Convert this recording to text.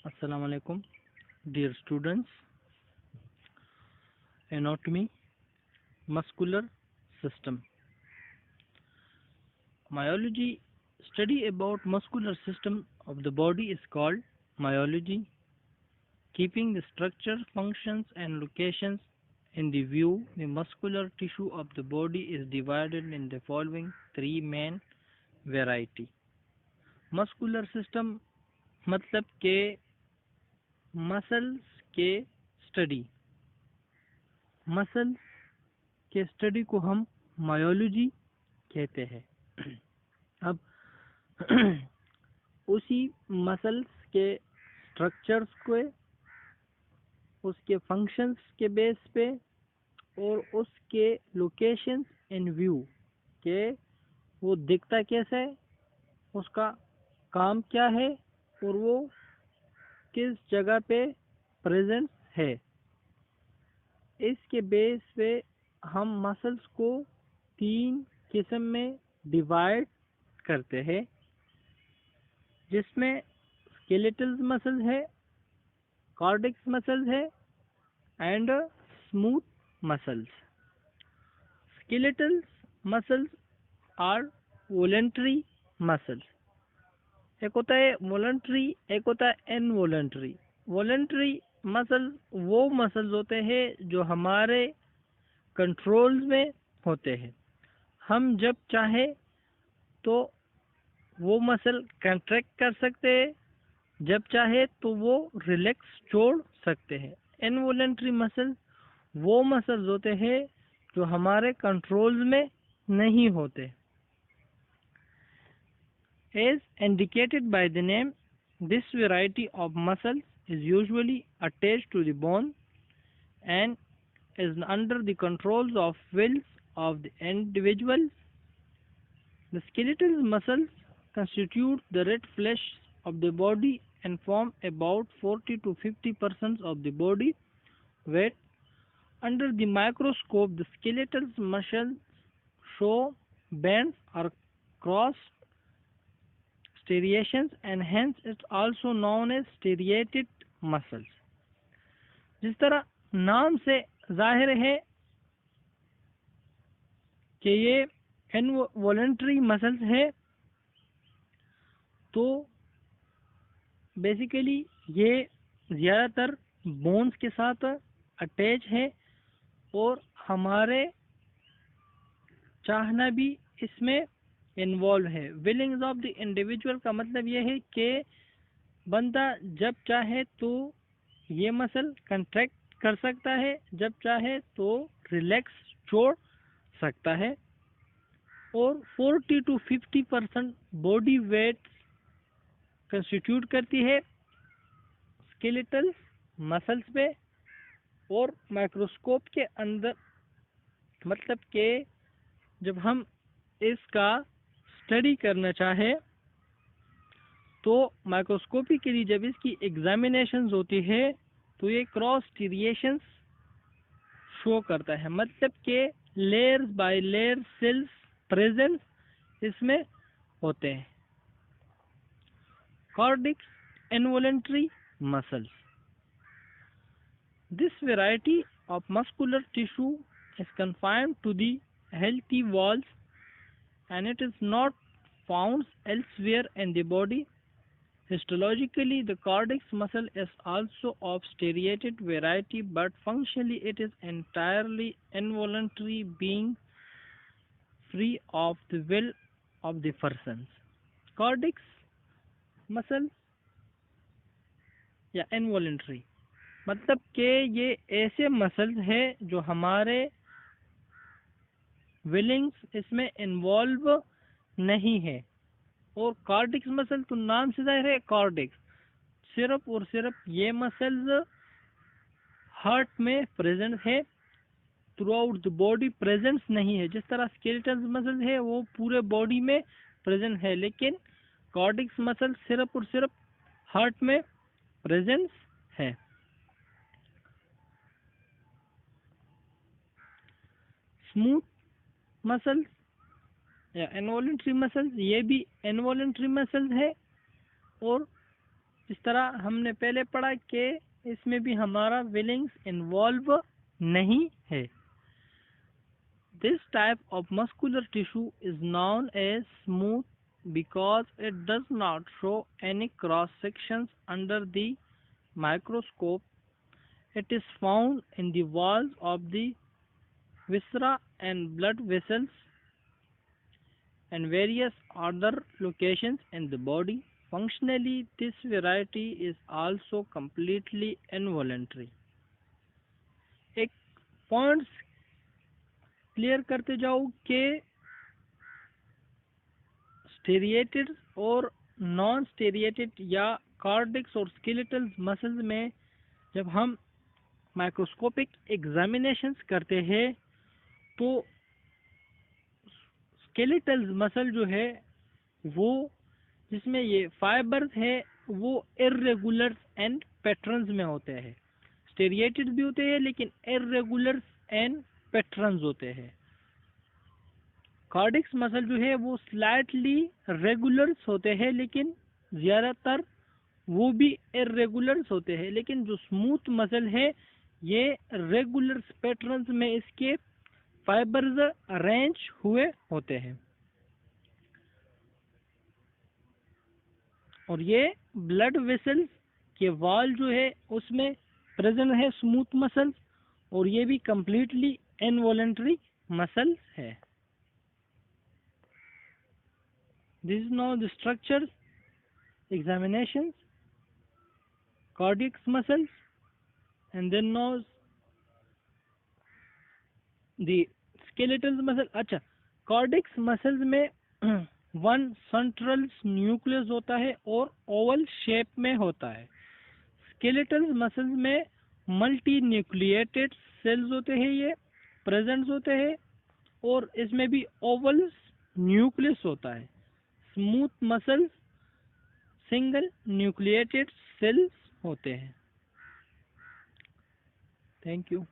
Assalamu alaikum, dear students. Anatomy, muscular system. Myology study about muscular system of the body is called myology. Keeping the structure, functions and locations in the view, the muscular tissue of the body is divided in the following three main variety. Muscular system मतलब के muscles के study, muscles के study को हम myology कहते हैं। अब उसी मसल्स के स्ट्रक्चर्स को, उसके फंक्शंस के बेस पे और उसके लोकेशंस इन व्यू के वो दिखता कैसा है, उसका काम क्या है और वो किस जगह पे प्रेजेंट है, इसके बेस पे हम मसल्स को तीन किस्म में डिवाइड करते हैं, जिसमें स्केलेटल मसल्स है, कार्डियक मसल्स है and smooth muscles. Skeletal muscles are voluntary muscles. एक होता है वॉलंटरी, एक होता है इनवॉलंटरी। वॉलंटरी मसल वो मसल्स होते हैं जो हमारे कंट्रोल्स में होते हैं। हम जब चाहे तो वो मसल कंट्रैक्ट कर सकते हैं, जब चाहे तो वो रिलैक्स छोड़ सकते हैं। इनवॉलंटरी मसल्स वो मसल्स होते हैं जो हमारे कंट्रोल्स में नहीं होते। As indicated by the name, this variety of muscles is usually attached to the bone and is under the controls of wills of the individual. The skeletal muscles constitute the red flesh of the body and form about 40 to 50% of the body weight. Under the microscope, the skeletal muscles show bands or cross striations and hence it's also known as striated muscles. जिस तरह नाम से जाहिर है कि ये involuntary muscles है, तो बेसिकली ये ज़्यादातर बोन्स के साथ अटैच है और हमारे चाहना भी इसमें इन्वॉल्व है। विलिंग्स ऑफ द इंडिविजुअल का मतलब ये है कि बंदा जब चाहे तो ये मसल कंट्रैक्ट कर सकता है, जब चाहे तो रिलैक्स छोड़ सकता है। और 40 to 50% बॉडी वेट कंस्टिट्यूट करती है स्केलेटल मसल्स पे। और माइक्रोस्कोप के अंदर मतलब के जब हम इसका स्टडी करना चाहे तो माइक्रोस्कोपी के लिए जब इसकी एग्जामिनेशन होती है तो ये क्रॉस स्ट्रिएशंस शो करता है, मतलब के layers by layer cells presence इसमें होते हैं। Cardiac involuntary muscles, this variety of muscular tissue is confined to the healthy walls and it is not found elsewhere in the body. Histologically, the cardiac muscle is also of striated variety, but functionally it is entirely involuntary, being free of the will of the persons. Cardiac muscle या involuntary मतलब कि ये ऐसे muscles हैं जो हमारे विलिंग्स इसमें involve नहीं है। और कार्डिक मसल तो नाम से जाहिर है कार्डिक, सिर्फ और सिर्फ ये मसल्स हार्ट में प्रेजेंट है, through out the body presence नहीं है। जिस तरह स्केलेटल मसल है वो पूरे बॉडी में प्रेजेंट है, लेकिन कार्डिक मसल सिर्फ और सिर्फ हार्ट में प्रेजेंस है। स्मूथ मसल्स या इनवॉलंटरी मसल्स, ये भी इनवॉलंटरी मसल्स है और जिस तरह हमने पहले पढ़ा कि इसमें भी हमारा विलिंग्स इन्वॉल्व नहीं है। This type of muscular tissue is known as smooth because it does not show any cross sections under the microscope. It is found in the walls of the viscera and blood vessels and various other locations in the body. Functionally, this variety is also completely involuntary. एक points clear करते जाओ कि स्टेरिएटेड और non स्टेरिएटेड या कार्डिक्स और skeletal muscles में जब हम माइक्रोस्कोपिक एग्जामिनेशंस करते हैं तो स्केलेटल मसल जो है वो जिसमें ये फाइबर्स है वो इर्रेगुलर एंड पैटर्न्स में होते हैं। स्टेरिएटेड भी होते हैं लेकिन इर्रेगुलर एंड पैटर्न्स होते हैं। कार्डिक्स मसल जो है वो स्लाइटली रेगुलर्स होते हैं लेकिन ज़्यादातर वो भी इर्रेगुलर्स होते हैं, लेकिन जो स्मूथ मसल है ये रेगुलर पैटर्न्स में इसके फाइबर्स अरेंज हुए होते हैं और ये ब्लड वेसल्स के वॉल जो है उसमें प्रेजेंट है स्मूथ मसल्स और ये भी कंप्लीटली इनवॉलंटरी मसल्स है। This is now the structures, examinations, cardiac muscles, and then now the skeletal muscle. अच्छा, cardiac muscles में वन सेंट्रल न्यूक्लियस होता है और ओवल शेप में होता है। स्केलेटल मसल्स में मल्टी न्यूक्लिएटेड सेल्स होते हैं, ये प्रेजेंट होते हैं और इसमें भी ओवल न्यूक्लियस होता है। Smooth muscles single nucleated cells होते हैं। Thank you.